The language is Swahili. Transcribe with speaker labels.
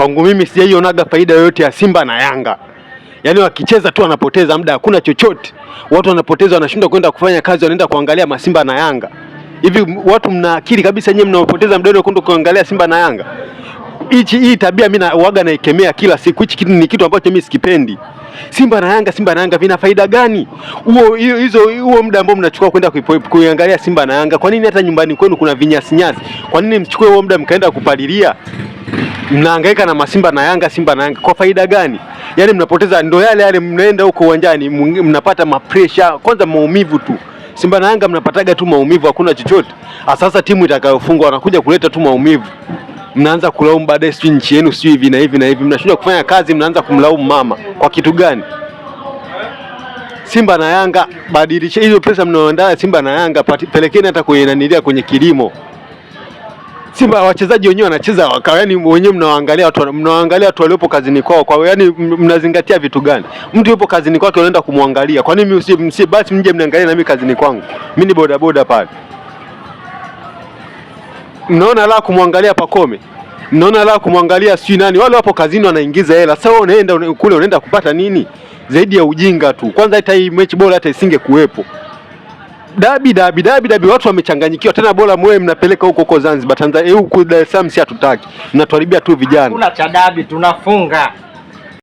Speaker 1: Kwangu mimi sijaionaga faida yoyote ya Simba na Yanga. Yaani wakicheza tu wanapoteza muda, hakuna chochote. Watu wanapoteza, wanashindwa kwenda kufanya kazi, wanaenda kuangalia Masimba na Yanga. Hivi watu mna akili kabisa nyinyi mnaopoteza muda kwenda kuangalia Simba na Yanga? Hii tabia mimi huaga naikemea kila siku. Hichi kitu ni kitu ambacho mimi sikipendi. Simba na Yanga vina faida gani? Huo muda ambao mnachukua kwenda kuangalia Simba na Yanga, kwa nini hata nyumbani kwenu kuna vinyasi nyasi? Kwa nini mchukue huo muda mkaenda kupalilia? Mnahangaika na Simba na Yanga kwa faida gani? Yaani mnapoteza, ndo yale mnaenda huko uwanjani mnapata mapresha, kwanza maumivu tu. Simba na Yanga mnapataga tu maumivu, hakuna chochote. Sasa timu itakayofungwa wanakuja kuleta tu maumivu. Mnaanza kulaumu baadaye, sio nchi yenu, sio hivi na hivi na hivi. Mnashindwa kufanya kazi, mnaanza kumlaumu mama. Kwa kitu gani? Simba na Yanga, badilisha hiyo pesa mnaoandaa Simba na Yanga, pelekeni hata kwenye kilimo. Simba wachezaji wenyewe wanacheza yaani wenyewe mnaangalia watu waliopo kazini kwao. Kwa yaani mnazingatia vitu gani? Mtu yupo kazini kwake unaenda kumwangalia. Kwa nini basi mje mniangalie na mimi kazini kwangu? Mimi ni bodaboda pale. Mnaona la kumwangalia Pakome? Mnaona la kumwangalia sijui nani? Wale wapo kazini wanaingiza hela. Sasa wewe unaenda kule unaenda kupata nini? Zaidi ya ujinga tu. Kwanza hata hii mechi bora hata isinge kuwepo. Dabi watu wamechanganyikiwa. Tena bora mwe mnapeleka huko Zanzibar, Tanzania huko Dar es Salaam si hatutaki. Mnatuharibia tu vijana.
Speaker 2: Kuna cha dabi tunafunga.